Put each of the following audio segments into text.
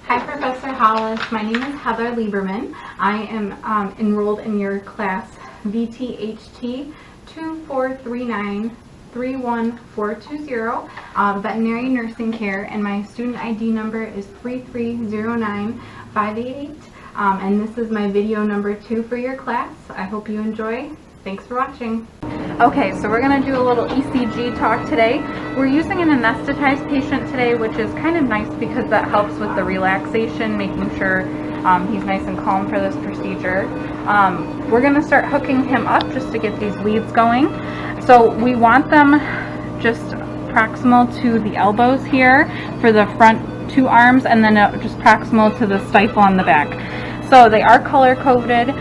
Hi, Professor Hollis. My name is Heather Lieberman. I am enrolled in your class VTHT 243931420, veterinary nursing care, and my student ID number is 3309588. And this is my video number 2 for your class. I hope you enjoy. Thanks for watching. Okay, so we're going to do a little ECG talk today. We're using an anesthetized patient today, which is kind of nice because that helps with the relaxation, making sure he's nice and calm for this procedure. We're going to start hooking him up just to get these leads going. So we want them just proximal to the elbows here for the front 2 arms, and then just proximal to the stifle on the back. So they are color coded.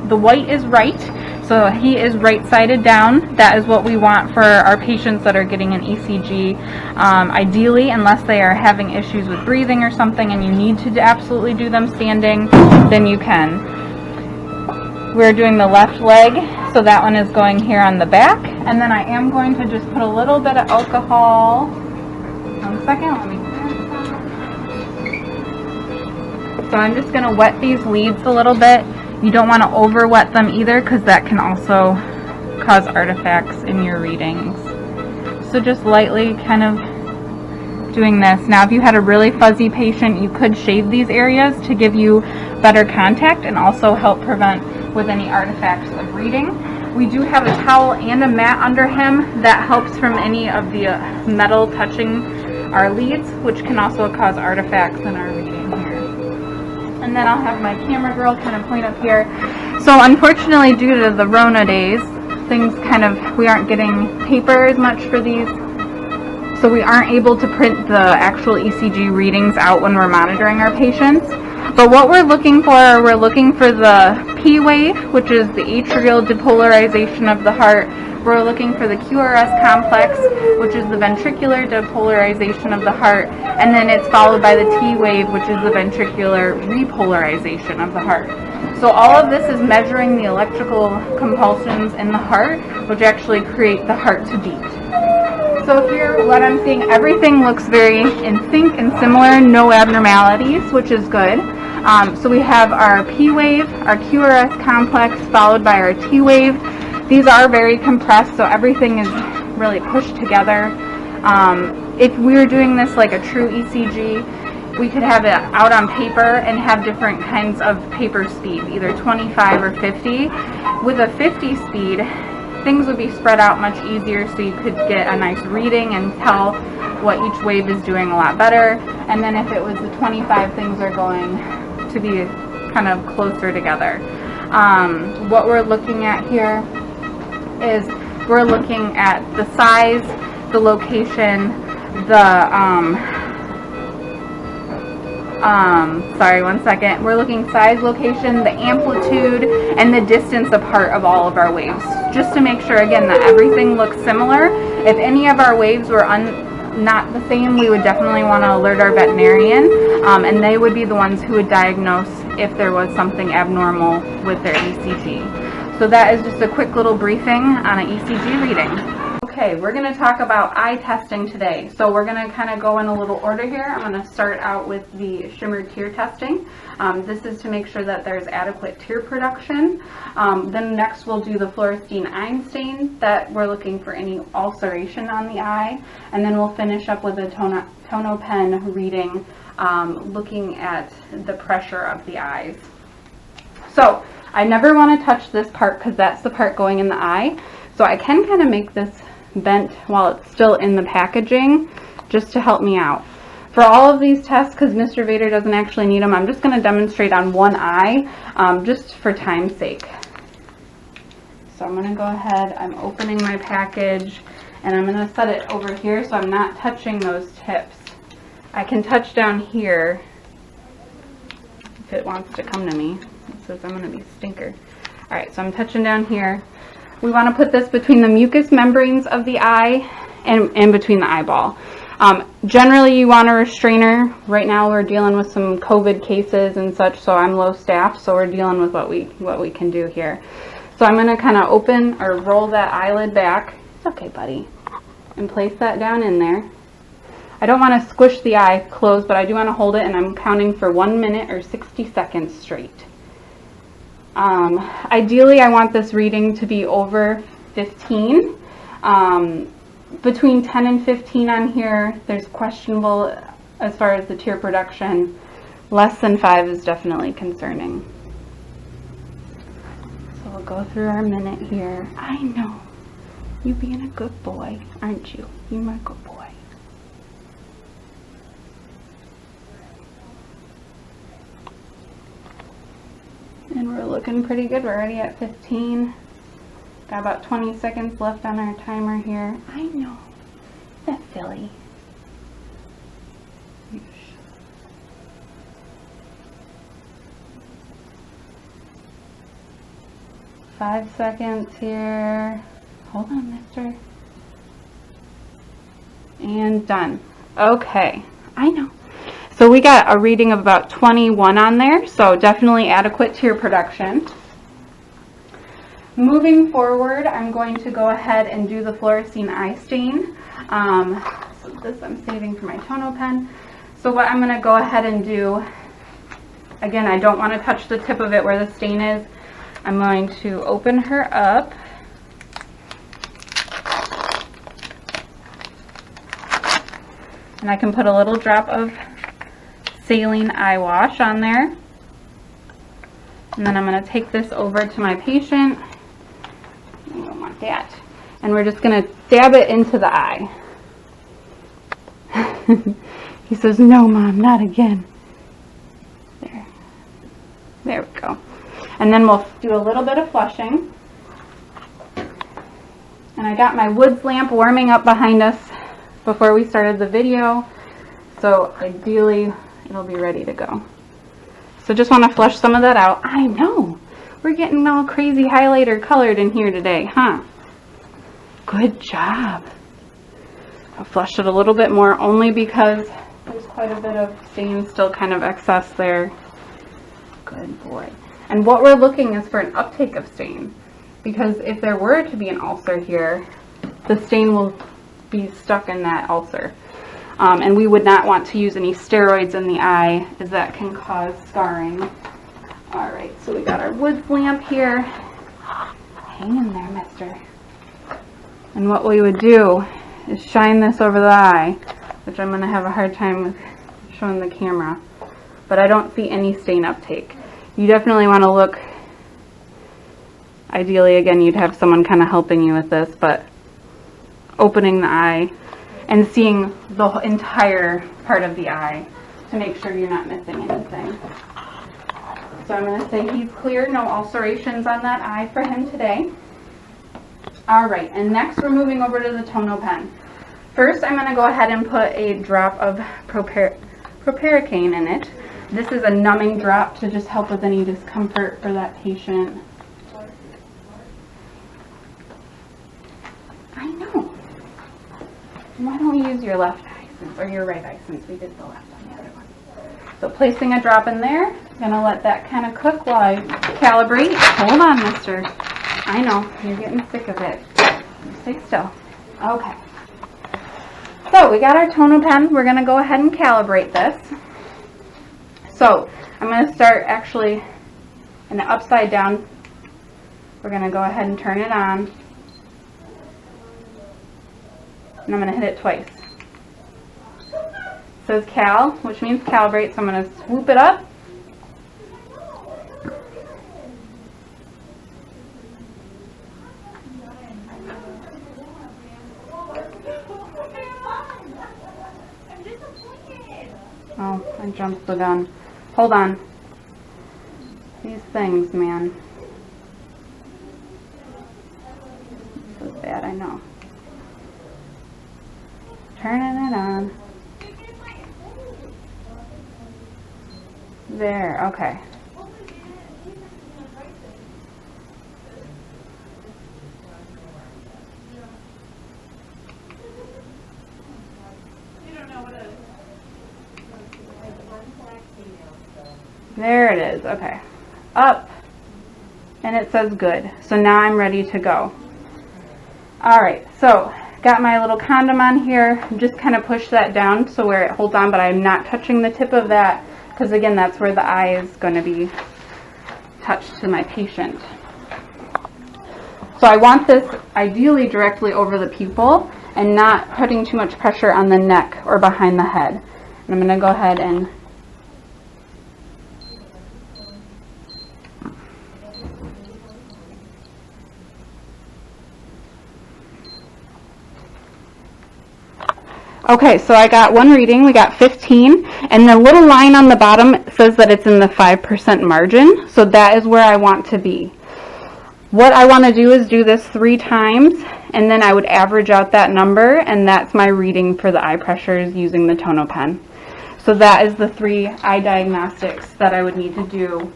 The white is right. So he is right-sided down. That is what we want for our patients that are getting an ECG. Ideally, unless they are having issues with breathing or something and you need to absolutely do them standing, then you can. We're doing the left leg, so that one is going here on the back. And then I am going to just put a little bit of alcohol. 1 second, let me. So I'm just going to wet these leads a little bit. You don't want to over wet them either because that can also cause artifacts in your readings. So just lightly kind of doing this. Now if you had a really fuzzy patient, you could shave these areas to give you better contact and also help prevent with any artifacts of reading. We do have a towel and a mat under him that helps from any of the metal touching our leads, which can also cause artifacts in our reading here. And then I'll have my camera girl kind of point up here. So unfortunately, due to the Rona days, we aren't getting paper as much for these. So we aren't able to print the actual ECG readings out when we're monitoring our patients. But what we're looking for the P wave, which is the atrial depolarization of the heart. We're looking for the QRS complex, which is the ventricular depolarization of the heart, and then it's followed by the T wave, which is the ventricular repolarization of the heart. So all of this is measuring the electrical compulsions in the heart, which actually create the heart to beat. So here, what I'm seeing, everything looks very in sync and similar, no abnormalities, which is good. So we have our P wave, our QRS complex, followed by our T wave. These are very compressed, so everything is really pushed together. If we were doing this like a true ECG, we could have it out on paper and have different kinds of paper speed, either 25 or 50. With a 50 speed, things would be spread out much easier, so you could get a nice reading and tell what each wave is doing a lot better. And then if it was the 25, things are going to be kind of closer together. What we're looking at here is we're looking at the size, the location, We're looking size, location, the amplitude, and the distance apart of all of our waves, just to make sure, again, that everything looks similar. If any of our waves were not the same, we would definitely want to alert our veterinarian, and they would be the ones who would diagnose if there was something abnormal with their ECG. So that is just a quick little briefing on an ECG reading. Okay, we're going to talk about eye testing today. So we're going to kind of go in a little order here. I'm going to start out with the shimmer tear testing. This is to make sure that there's adequate tear production. Then next we'll do the fluorescein eye stain, that we're looking for any ulceration on the eye. And then we'll finish up with a tonopen reading, looking at the pressure of the eyes. So I never want to touch this part because that's the part going in the eye. So I can kind of make this bent while it's still in the packaging, just to help me out. For all of these tests, because Mr. Vader doesn't actually need them, I'm just going to demonstrate on one eye, just for time's sake. So I'm going to go ahead, I'm opening my package, and I'm going to set it over here so I'm not touching those tips. I can touch down here if it wants to come to me. It says I'm going to be stinker. Alright, so I'm touching down here. We want to put this between the mucous membranes of the eye and between the eyeball. Generally, you want a restrainer. Right now, we're dealing with some COVID cases and such, so I'm low staff, so we're dealing with what we can do here. So I'm going to kind of open or roll that eyelid back. It's okay, buddy. And place that down in there. I don't want to squish the eye closed, but I do want to hold it, and I'm counting for 1 minute or 60 seconds straight. Ideally, I want this reading to be over 15. Between 10 and 15 on here, there's questionable as far as the tear production. Less than 5 is definitely concerning. So we'll go through our minute here. I know. You being a good boy, aren't you? You're my good boy. And we're looking pretty good. We're already at 15. Got about 20 seconds left on our timer here. I know. That Philly. 5 seconds here. Hold on, mister. And done. Okay. I know. So we got a reading of about 21 on there, so definitely adequate tear production. Moving forward, I'm going to go ahead and do the fluorescein eye stain. So this I'm saving for my tono pen. So what I'm going to go ahead and do, again, I don't want to touch the tip of it where the stain is. I'm going to open her up. And I can put a little drop of saline eye wash on there. And then I'm going to take this over to my patient. I don't want that. And we're just going to dab it into the eye. He says, no, Mom, not again. There. There we go. And then we'll do a little bit of flushing. And I got my Woods lamp warming up behind us before we started the video. So ideally, it'll be ready to go. So just want to flush some of that out. I know. We're getting all crazy highlighter colored in here today, huh? Good job. I'll flush it a little bit more only because there's quite a bit of stain still kind of excess there. Good boy. And what we're looking is for an uptake of stain, because if there were to be an ulcer here, the stain will be stuck in that ulcer. And we would not want to use any steroids in the eye, as that can cause scarring. All right, so we got our Woods lamp here. Hang in there, mister. And what we would do is shine this over the eye, which I'm going to have a hard time with showing the camera. But I don't see any stain uptake. You definitely want to look, ideally, again, you'd have someone kind of helping you with this, but opening the eye and seeing the entire part of the eye to make sure you're not missing anything. So I'm going to say he's clear, no ulcerations on that eye for him today. All right, and next we're moving over to the tono pen. First, I'm going to go ahead and put a drop of proparacaine in it. This is a numbing drop to just help with any discomfort for that patient. I know. Why don't we use your left eye or your right eye, since we did the left on the other one. So placing a drop in there, I'm going to let that kind of cook while I calibrate. Hold on, mister. I know, you're getting sick of it. Stay still. Okay. So we got our tono pen. We're going to go ahead and calibrate this. So I'm going to start actually in the upside down. We're going to go ahead and turn it on. And I'm going to hit it twice. It says cal, which means calibrate, so I'm going to swoop it up. Oh, I jumped the gun. Hold on. These things, man. This is bad, I know. Turning it on. There, okay. There it is, okay. Up. And it says good. So now I'm ready to go. Alright, so got my little condom on here. Just kind of push that down so where it holds on, but I'm not touching the tip of that because again, that's where the eye is going to be touched to my patient. So I want this ideally directly over the pupil and not putting too much pressure on the neck or behind the head. And I'm going to go ahead and okay, so I got one reading, we got 15, and the little line on the bottom says that it's in the 5% margin, so that is where I want to be. What I want to do is do this 3 times, and then I would average out that number, and that's my reading for the eye pressures using the TonoPen. So that is the 3 eye diagnostics that I would need to do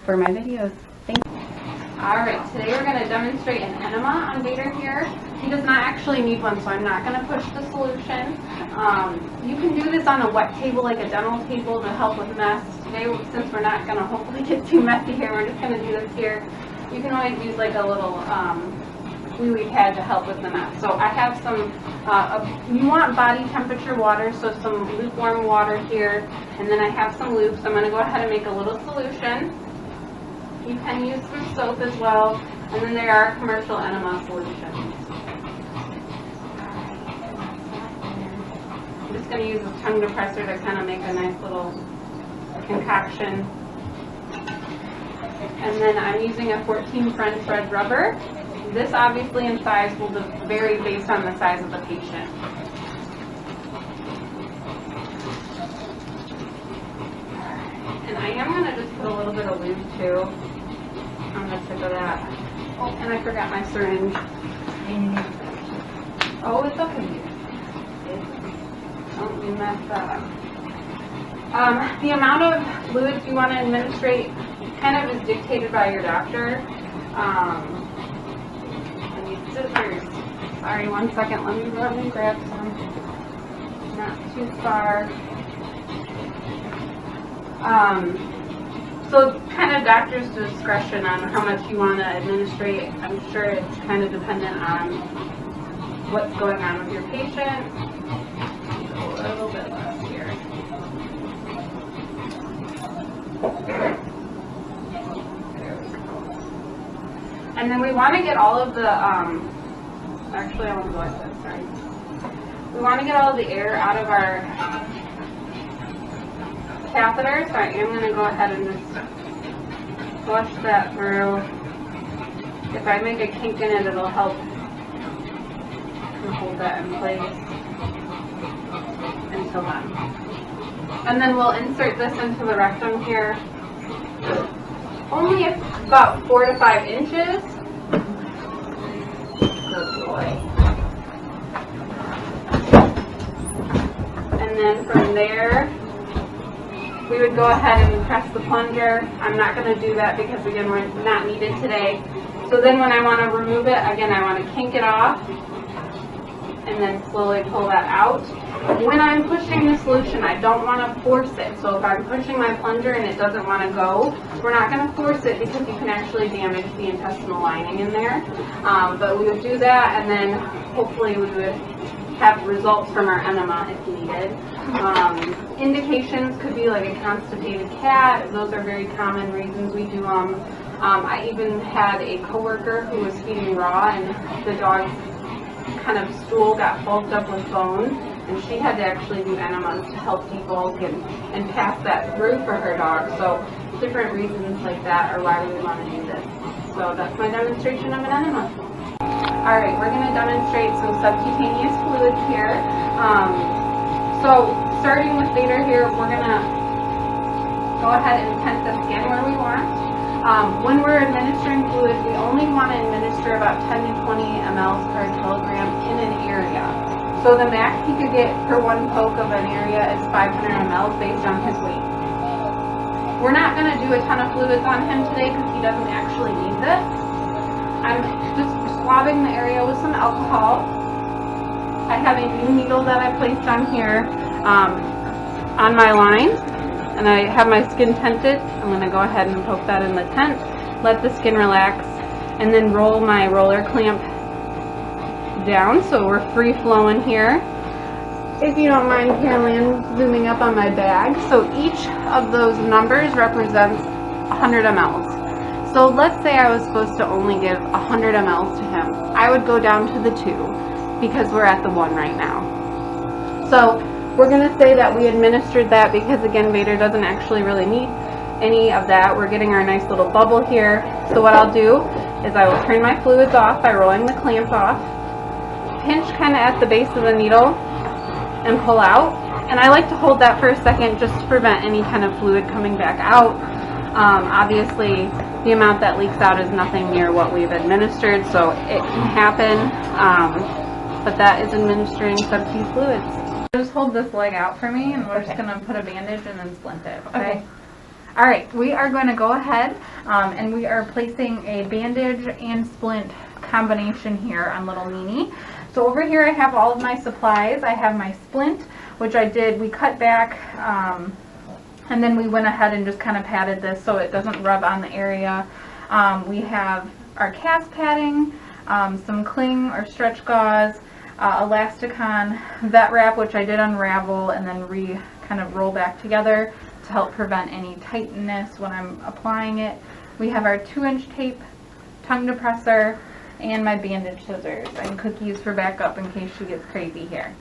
for my videos. Thank you. Alright, today we're going to demonstrate an enema on Vader here. He does not actually need one, so I'm not going to push the solution. You can do this on a wet table, like a dental table, to help with mess. Today, since we're not going to hopefully get too messy here, we're just going to do this here. You can always use like a little wee pad to help with the mess. So I have some, you want body temperature water, so some lukewarm water here, and then I have some lube, so I'm going to go ahead and make a little solution. You can use some soap as well, and then there are commercial enema solutions. I'm just going to use a tongue depressor to kind of make a nice little concoction. And then I'm using a 14 French red rubber. This obviously in size will vary based on the size of the patient. And I am going to just put a little bit of lube too on the tip of that. Oh, and I forgot my syringe. Oh, it's okay. Don't you mess that up. The amount of fluids you want to administrate kind of is dictated by your doctor. I need scissors. Sorry, 1 second. Let me grab some. Not too far. So kind of doctor's discretion on how much you want to administrate. I'm sure it's kind of dependent on what's going on with your patient. A little bit less here. And then we want to get all of the, actually I want to go like this, sorry. We want to get all of the air out of our catheter, so I am going to go ahead and just flush that through. If I make a kink in it, it'll help hold that in place until then. And then we'll insert this into the rectum here. Only about 4 to 5 inches. Good boy. And then from there, we would go ahead and press the plunger. I'm not going to do that because, again, we're not needed today. So then when I want to remove it, again, I want to kink it off and then slowly pull that out. When I'm pushing the solution, I don't want to force it. So if I'm pushing my plunger and it doesn't want to go, we're not going to force it because you can actually damage the intestinal lining in there. But we would do that, and then hopefully we would have results from our enema if needed. Indications could be like a constipated cat. Those are very common reasons we do them. I even had a coworker who was feeding raw, and the dog's kind of stool got bulked up with bone, and she had to actually do enemas to help debulk and pass that through for her dog. So different reasons like that are why we would want to do this. So that's my demonstration of an enema. Alright, we're going to demonstrate some subcutaneous fluids here. So starting with Vader here, we're going to go ahead and tent the skin where we want. When we're administering fluid, we only want to administer about 10 to 20 mLs per kilogram in an area. So the max he could get per one poke of an area is 500 mLs based on his weight. We're not going to do a ton of fluids on him today because he doesn't actually need this. I'm just swabbing the area with some alcohol. I have a new needle that I placed on here on my line, and I have my skin tented. I'm going to go ahead and poke that in the tent, let the skin relax, and then roll my roller clamp down so we're free flowing here. If you don't mind, Carolyn, zooming up on my bag. So each of those numbers represents 100 mLs. So let's say I was supposed to only give 100 mLs to him. I would go down to the 2 because we're at the 1 right now. So we're going to say that we administered that because, again, Vader doesn't actually really need any of that. We're getting our nice little bubble here. So what I'll do is I will turn my fluids off by rolling the clamp off, pinch kind of at the base of the needle, and pull out. And I like to hold that for a second just to prevent any kind of fluid coming back out. Obviously, the amount that leaks out is nothing near what we've administered, so it can happen, but that is administering sub-Q fluids. Just hold this leg out for me, and we're just going to put a bandage and then splint it, Okay. All right, we are going to go ahead and we are placing a bandage and splint combination here on little Nini. So over here I have all of my supplies. I have my splint, which we cut back, and then we went ahead and just kind of patted this so it doesn't rub on the area. We have our cast padding, some cling or stretch gauze, Elasticon vet wrap, which I did unravel and then kind of roll back together to help prevent any tightness when I'm applying it. We have our 2-inch tape, tongue depressor, and my bandage scissors and cookies for backup in case she gets crazy here.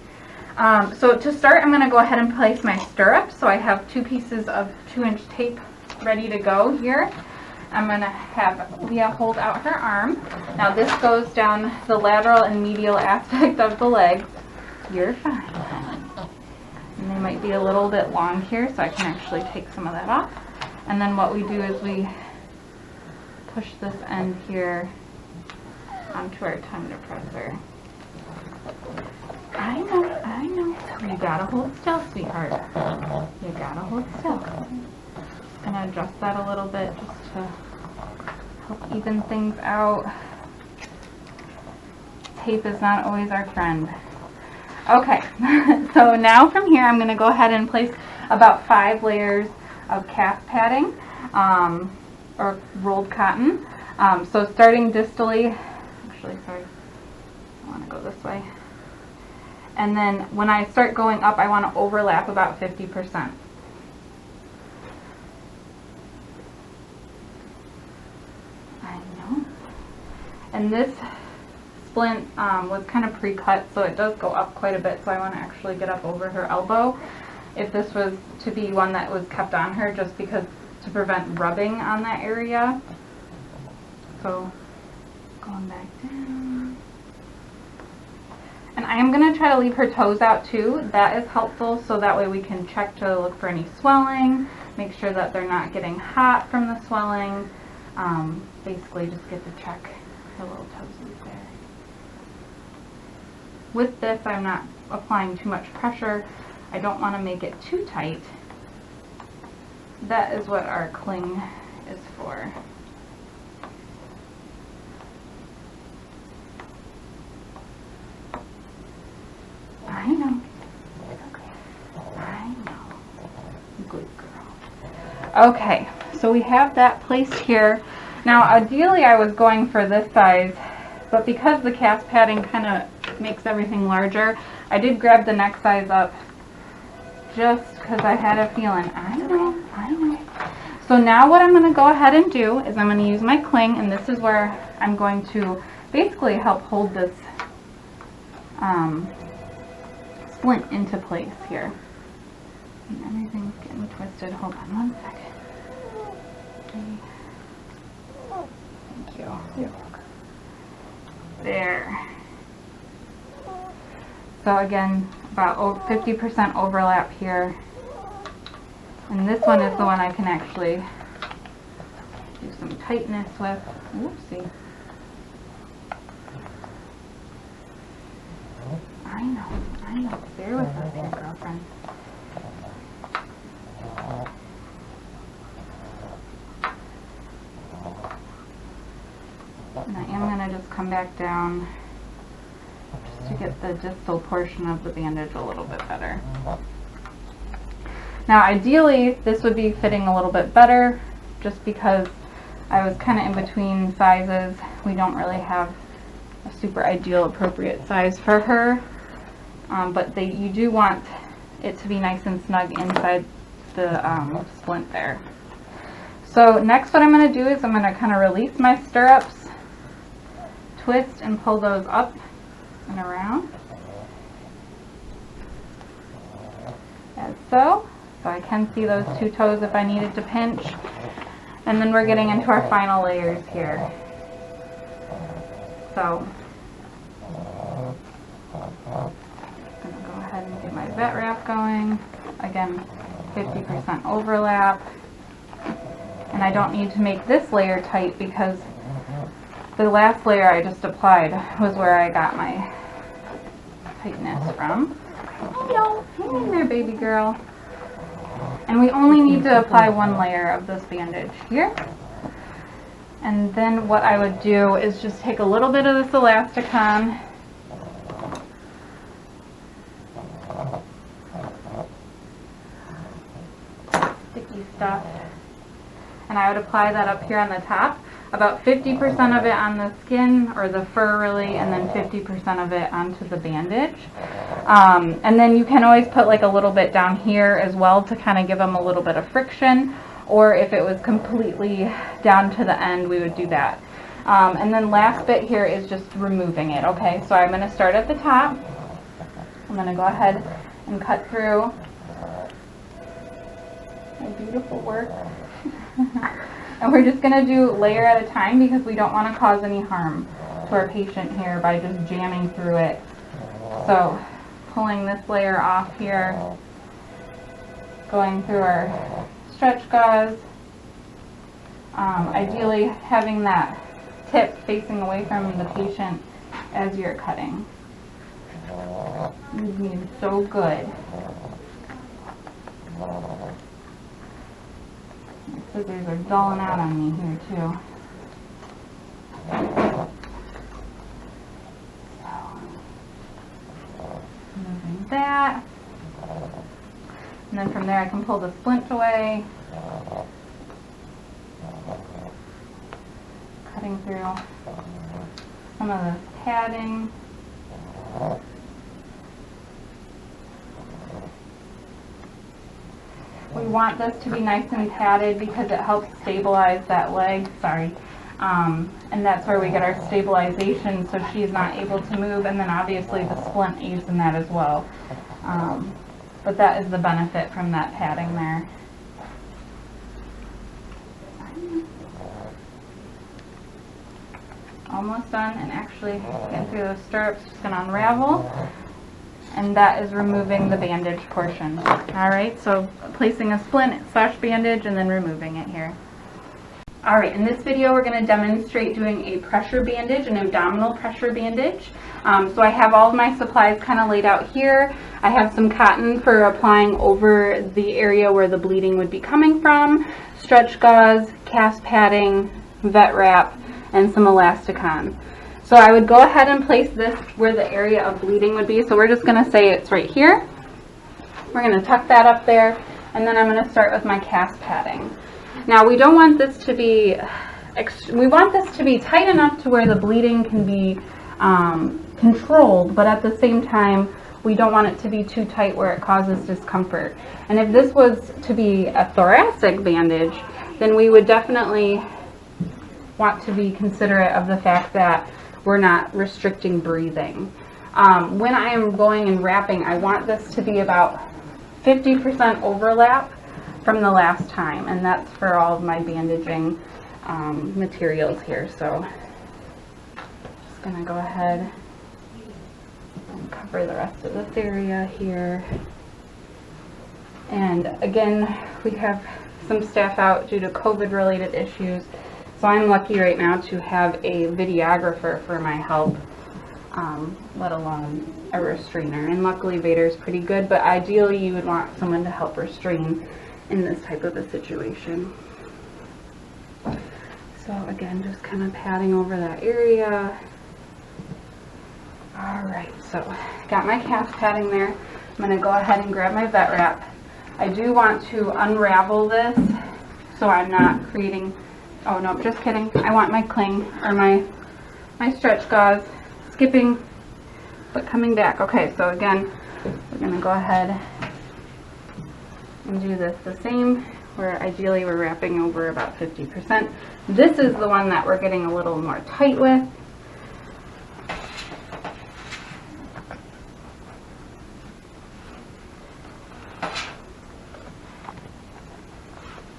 So to start, I'm going to go ahead and place my stirrups. So I have 2 pieces of 2-inch tape ready to go here. I'm going to have Leah hold out her arm. Now this goes down the lateral and medial aspect of the legs. You're fine. And they might be a little bit long here, so I can actually take some of that off. And then what we do is we push this end here onto our tongue depressor. I know. You gotta hold still, sweetheart. You gotta hold still. Just gonna adjust that a little bit just to help even things out. Tape is not always our friend. Okay, so now from here I'm gonna go ahead and place about 5 layers of calf padding or rolled cotton. So starting distally, actually, sorry, I want to go this way. And then when I start going up, I want to overlap about 50%. I know. And this splint was kind of pre-cut, so it does go up quite a bit, so I want to actually get up over her elbow. If this was to be one that was kept on her, just because to prevent rubbing on that area. So going back down. And I am going to try to leave her toes out too. That is helpful, so that way we can check to look for any swelling, make sure that they're not getting hot from the swelling. Basically just get to check her little toesies there. With this, I'm not applying too much pressure. I don't want to make it too tight. That is what our cling is for. I know. I know. Good girl. Okay, so we have that placed here. Now, ideally I was going for this size, but because the cast padding kind of makes everything larger, I did grab the neck size up just because I had a feeling. I know. So now what I'm going to go ahead and do is I'm going to use my cling, and this is where I'm going to basically help hold this splint into place here. And everything's getting twisted. Hold on one second. Thank you. There. So again, about 50% overlap here. And this one is the one I can actually do some tightness with. Oopsie. I know. Bear with us here, girlfriend. And I am going to just come back down just to get the distal portion of the bandage a little bit better. Now ideally this would be fitting a little bit better just because I was kind of in between sizes. We don't really have a super ideal appropriate size for her. But you do want it to be nice and snug inside the splint there. So next what I'm going to do is I'm going to kind of release my stirrups, twist and pull those up and around, as so. So I can see those two toes if I needed to pinch. And then we're getting into our final layers here. So I'm going to go ahead and get my vet wrap going. Again, 50% overlap. And I don't need to make this layer tight because the last layer I just applied was where I got my tightness from. Hello, hang in there, baby girl. And we only need to apply one layer of this bandage here. And then what I would do is just take a little bit of this Elasticon, sticky stuff, and I would apply that up here on the top, about 50% of it on the skin, or the fur really, and then 50% of it onto the bandage. And then you can always put like a little bit down here as well to kind of give them a little bit of friction, or if it was completely down to the end, we would do that. And then last bit here is just removing it, okay? So I'm going to start at the top. I'm going to go ahead and cut through my beautiful work. And we're just going to do layer at a time because we don't want to cause any harm to our patient here by just jamming through it. So pulling this layer off here, going through our stretch gauze, ideally having that tip facing away from the patient as you're cutting. These need so good. My scissors are dulling out on me here too. Moving that. And then from there I can pull the splint away. Cutting through some of this padding. We want this to be nice and padded because it helps stabilize that leg, and that's where we get our stabilization so she's not able to move, and then obviously the splint aids in that as well. But that is the benefit from that padding there. Almost done, and actually getting through those stirrups, just going to unravel. And that is removing the bandage portion. Alright, so placing a splint / bandage and then removing it here. Alright, in this video we're going to demonstrate doing a pressure bandage, an abdominal pressure bandage. So I have all of my supplies kind of laid out here. I have some cotton for applying over the area where the bleeding would be coming from, stretch gauze, cast padding, vet wrap, and some Elasticon. So I would go ahead and place this where the area of bleeding would be. So we're just going to say it's right here. We're going to tuck that up there, and then I'm going to start with my cast padding. Now we don't want this to be, we want this to be tight enough to where the bleeding can be controlled, but at the same time we don't want it to be too tight where it causes discomfort. And if this was to be a thoracic bandage, then we would definitely want to be considerate of the fact that we're not restricting breathing. When I am going and wrapping, I want this to be about 50% overlap from the last time, and that's for all of my bandaging materials here. So just gonna go ahead and cover the rest of this area here. And again, we have some staff out due to COVID related issues. So I'm lucky right now to have a videographer for my help, let alone a restrainer. And luckily Vader's pretty good, but ideally you would want someone to help restrain in this type of a situation. So again, just kind of padding over that area. Alright, so got my cast padding there. I'm going to go ahead and grab my vet wrap. I do want to unravel this so I'm not creating, oh no, just kidding. I want my cling, or my stretch gauze skipping, but coming back. Okay, so again, we're going to go ahead and do this the same, where ideally we're wrapping over about 50%. This is the one that we're getting a little more tight with.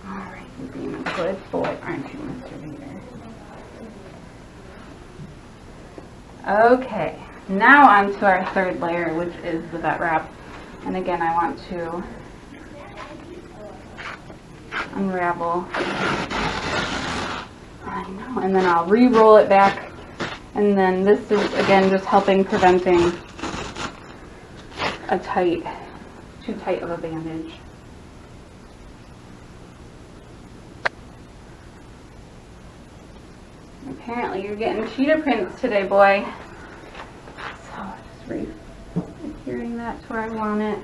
Alright, you're being a good boy, aren't you, Mr. Reader? Okay, now on to our third layer, which is the vet wrap. And again, I want to unravel. I know, and then I'll re-roll it back. And then this is, again, just helping preventing a too tight of a bandage. Apparently you're getting cheetah prints today, boy. So just adhering that to where I want it.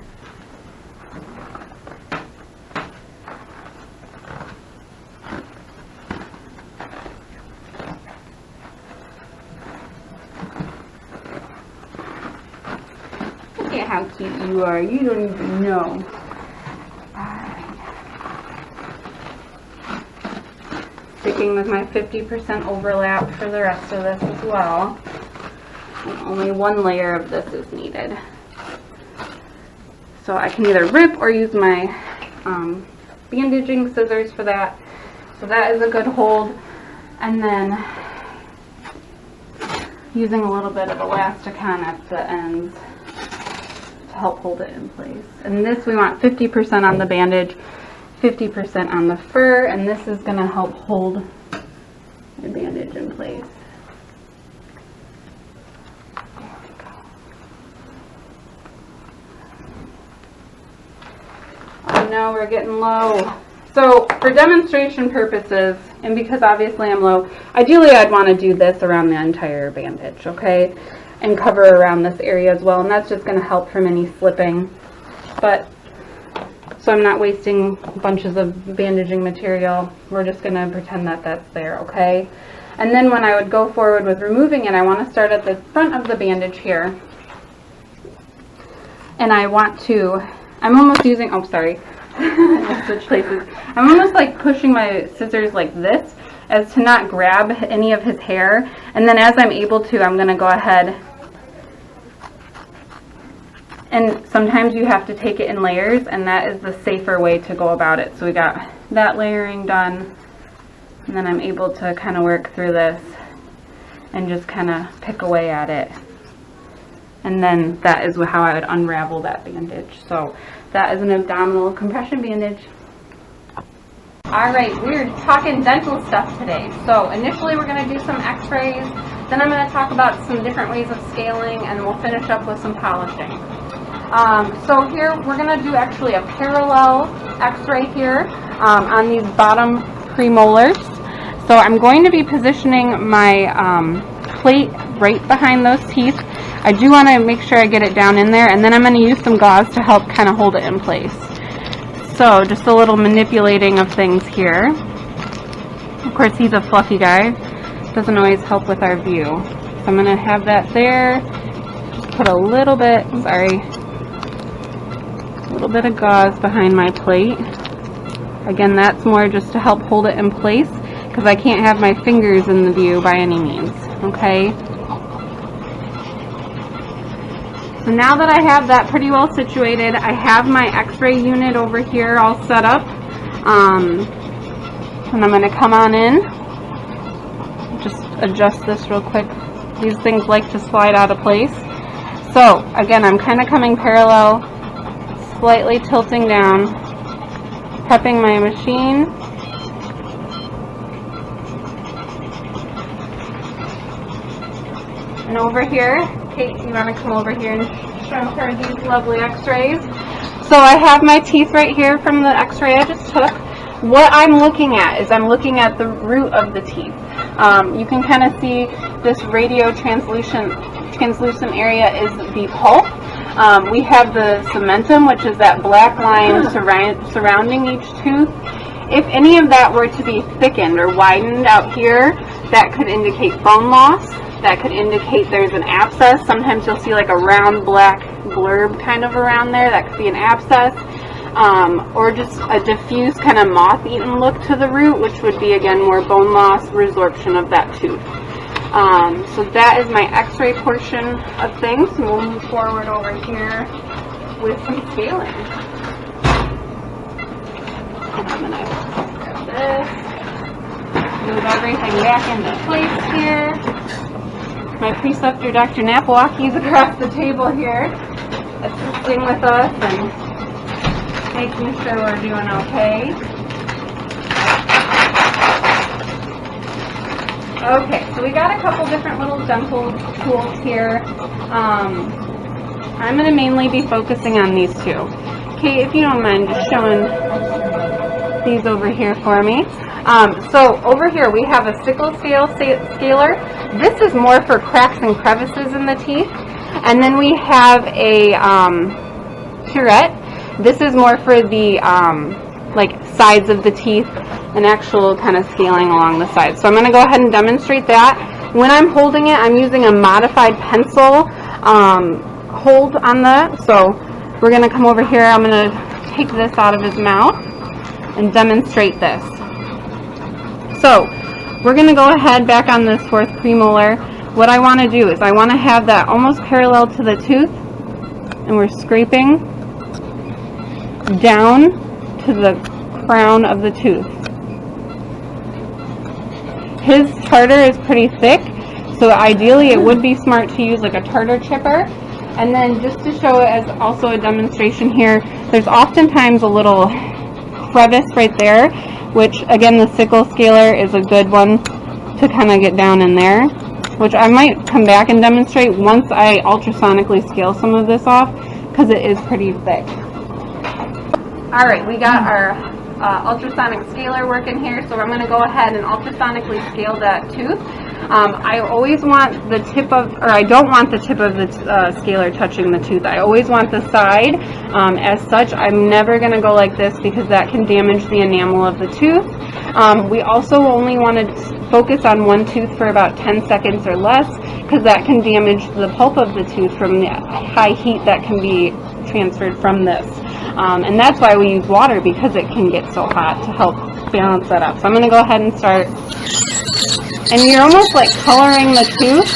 Look at how cute you are. You don't even know. Sticking with my 50% overlap for the rest of this as well. And only one layer of this is needed. So I can either rip or use my bandaging scissors for that. So that is a good hold. And then using a little bit of elasticon at the ends to help hold it in place. And this we want 50% on the bandage, 50% on the fur, and this is going to help hold the bandage in place. There we go. Oh no, we're getting low. So for demonstration purposes, and because obviously I'm low, ideally I'd want to do this around the entire bandage, okay? And cover around this area as well, and that's just going to help from any slipping. But so I'm not wasting bunches of bandaging material. We're just going to pretend that that's there, okay? And then when I would go forward with removing it, I want to start at the front of the bandage here. And I want to, I'm almost using, oh sorry, I switched places. I'm almost like pushing my scissors like this as to not grab any of his hair. And then as I'm able to, I'm going to go ahead. And sometimes you have to take it in layers, and that is the safer way to go about it. So we got that layering done, and then I'm able to kind of work through this and just kind of pick away at it. And then that is how I would unravel that bandage. So that is an abdominal compression bandage. Alright, we're talking dental stuff today. So initially we're going to do some x-rays, then I'm going to talk about some different ways of scaling, and we'll finish up with some polishing. So here we're going to do actually a parallel x-ray here on these bottom premolars. So I'm going to be positioning my plate right behind those teeth. I do want to make sure I get it down in there, and then I'm going to use some gauze to help kind of hold it in place. So just a little manipulating of things here. Of course, he's a fluffy guy. Doesn't always help with our view. So I'm going to have that there. Just put a little bit, a little bit of gauze behind my plate. Again, that's more just to help hold it in place because I can't have my fingers in the view by any means. Okay. So now that I have that pretty well situated, I have my x-ray unit over here all set up. And I'm going to come on in. Just adjust this real quick. These things like to slide out of place. So again, I'm kind of coming parallel, slightly tilting down, prepping my machine. And over here, Kate, you want to come over here and show her these lovely x-rays? So I have my teeth right here from the x-ray I just took. What I'm looking at is I'm looking at the root of the teeth. You can kind of see this radio translucent area is the pulp. We have the cementum, which is that black line surrounding each tooth. If any of that were to be thickened or widened out here, that could indicate bone loss. that could indicate there's an abscess. Sometimes you'll see like a round black blurb kind of around there. That could be an abscess. Or just a diffuse kind of moth-eaten look to the root, which would be, again, more bone loss, resorption of that tooth. So that is my x-ray portion of things. And we'll move forward over here with some scaling. And I'm going to grab this, move everything back into place here. My preceptor, Dr. Napawaki, is across the table here, assisting with us and making sure we're doing okay. Okay, so we got a couple different little dental tools here. I'm going to mainly be focusing on these two. Kate, if you don't mind just showing these over here for me. So over here we have a sickle scale scaler. This is more for cracks and crevices in the teeth. And then we have a curette. This is more for the like sides of the teeth, an actual kind of scaling along the sides. So I'm going to go ahead and demonstrate that. When I'm holding it, I'm using a modified pencil hold on that. So we're going to come over here. I'm going to take this out of his mouth and demonstrate this. So we're going to go ahead back on this fourth premolar. What I want to do is I want to have that almost parallel to the tooth, and we're scraping down to the crown of the tooth. His tartar is pretty thick, so ideally it would be smart to use like a tartar chipper. And then just to show it as also a demonstration here, there's oftentimes a little crevice right there, which again the sickle scaler is a good one to kind of get down in there, which I might come back and demonstrate once I ultrasonically scale some of this off, because it is pretty thick. Alright, we got our ultrasonic scaler working here, so I'm going to go ahead and ultrasonically scale that tooth. I always want the tip of, or I don't want the tip of the scaler touching the tooth. I always want the side. As such, I'm never going to go like this because that can damage the enamel of the tooth. We also only want to focus on one tooth for about 10 seconds or less, because that can damage the pulp of the tooth from the high heat that can be transferred from this. And that's why we use water, because it can get so hot, to help balance that up. So I'm going to go ahead and start. And you're almost like coloring the tooth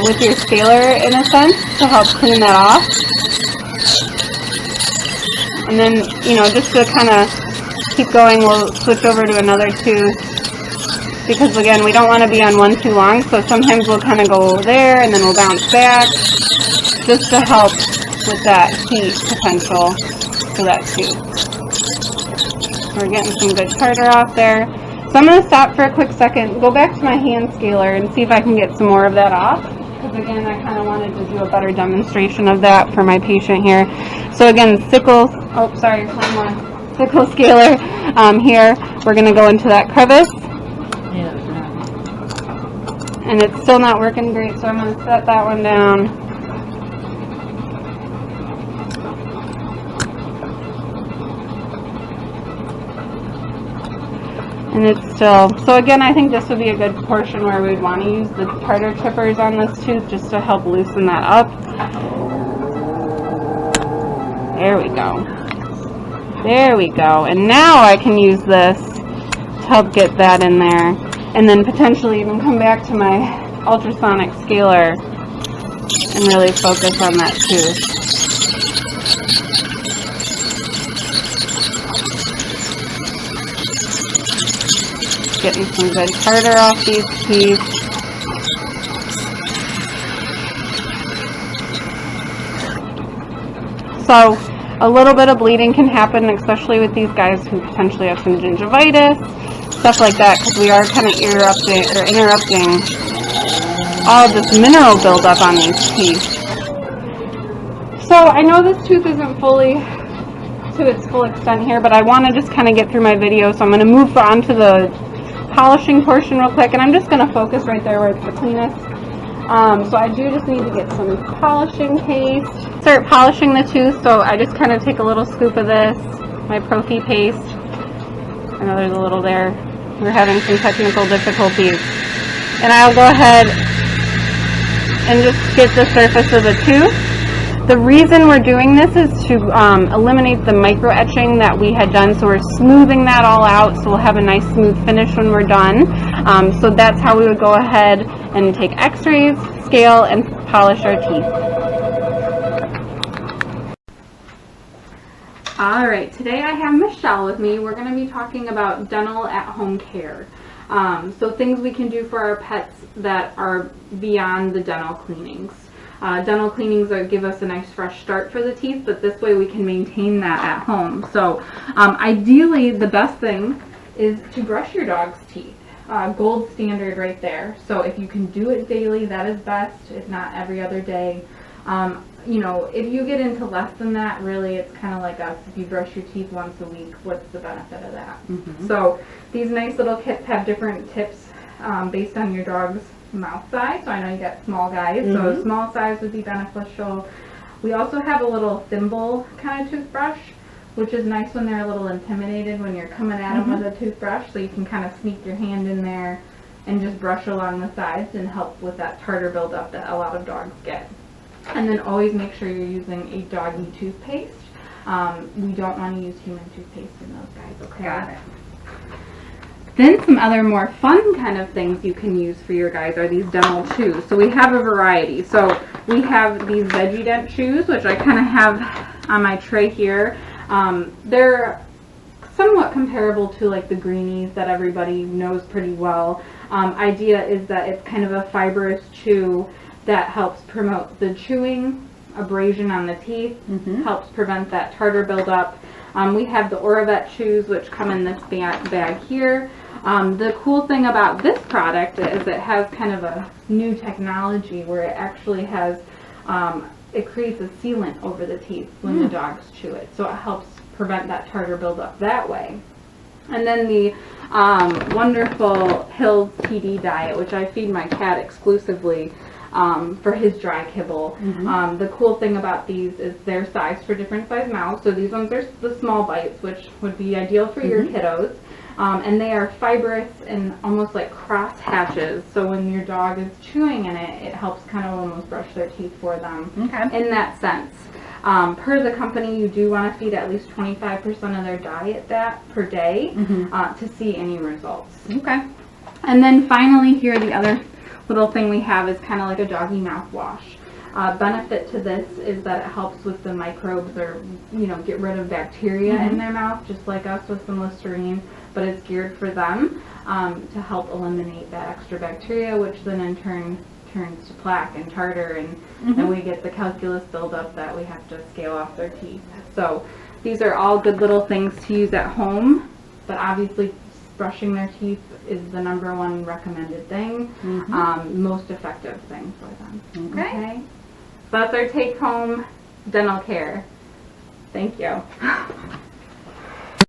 with your scaler in a sense to help clean that off. And then, you know, just to kind of keep going, we'll switch over to another tooth, because again, we don't want to be on one too long, so sometimes we'll kind of go there and then we'll bounce back just to help with that heat potential for that tooth. We're getting some good tartar off there. So I'm going to stop for a quick second, go back to my hand scaler and see if I can get some more of that off, because again, I kind of wanted to do a better demonstration of that for my patient here. So again, sickle scaler here. We're going to go into that crevice. And it's still not working great, so I'm going to set that one down. And it's still, so again, I think this would be a good portion where we'd want to use the tartar chippers on this tooth just to help loosen that up. There we go. There we go. And now I can use this to help get that in there. And then potentially even come back to my ultrasonic scaler and really focus on that tooth. Getting some good tartar off these teeth. So a little bit of bleeding can happen, especially with these guys who potentially have some gingivitis, stuff like that, because we are kind of interrupting all of this mineral buildup on these teeth. So I know this tooth isn't fully to its full extent here, but I want to just kind of get through my video, so I'm going to move on to the polishing portion real quick, and I'm just going to focus right there where it's the cleanest. So I do just need to get some polishing paste. Start polishing the tooth, so I just kind of take a little scoop of this, my Profi paste. I know there's a little there. We're having some technical difficulties. And I'll go ahead and just get the surface of the tooth. The reason we're doing this is to eliminate the micro etching that we had done, so we're smoothing that all out so we'll have a nice smooth finish when we're done. So that's how we would go ahead and take x-rays, scale, and polish our teeth. Alright, today I have Michelle with me. We're going to be talking about dental at-home care. So things we can do for our pets that are beyond the dental cleanings. Dental cleanings give us a nice fresh start for the teeth, but this way we can maintain that at home. So ideally the best thing is to brush your dog's teeth. Gold standard right there. So if you can do it daily, that is best, if not every other day. You know, if you get into less than that, really it's kind of like us. If you brush your teeth once a week, what's the benefit of that? So these nice little kits have different tips based on your dog's mouth size. So I know you got small guys, so a small size would be beneficial. We also have a little thimble kind of toothbrush, which is nice when they're a little intimidated when you're coming at them with a toothbrush, so you can kind of sneak your hand in there and just brush along the sides and help with that tartar buildup that a lot of dogs get. And then always make sure you're using a doggy toothpaste. We don't want to use human toothpaste in those guys, okay? Got it. Then some other more fun kind of things you can use for your guys are these dental chews. So we have a variety. So we have these Veggie Dent chews, which I kind of have on my tray here. They're somewhat comparable to like the greenies that everybody knows pretty well. Idea is that it's kind of a fibrous chew that helps promote the chewing, abrasion on the teeth, helps prevent that tartar buildup. We have the Oravet chews, which come in this bag here. The cool thing about this product is it has kind of a new technology where it actually has, it creates a sealant over the teeth when the dogs chew it. So it helps prevent that tartar buildup that way. And then the wonderful Hill's TD diet, which I feed my cat exclusively for his dry kibble. The cool thing about these is they're sized for different size mouths. So these ones are the small bites, which would be ideal for your kiddos. And they are fibrous and almost like cross hatches. So when your dog is chewing in it, it helps kind of almost brush their teeth for them in that sense. Per the company, you do want to feed at least 25% of their diet that per day to see any results. And then finally here, the other little thing we have is kind of like a doggy mouthwash. Benefit to this is that it helps with the microbes, or get rid of bacteria in their mouth, just like us with some Listerine, but it's geared for them to help eliminate that extra bacteria, which then in turn turns to plaque and tartar, and then we get the calculus buildup that we have to scale off their teeth. So these are all good little things to use at home, but obviously brushing their teeth is the #1 recommended thing, most effective thing for them. Okay? So that's our take-home dental care. Thank you.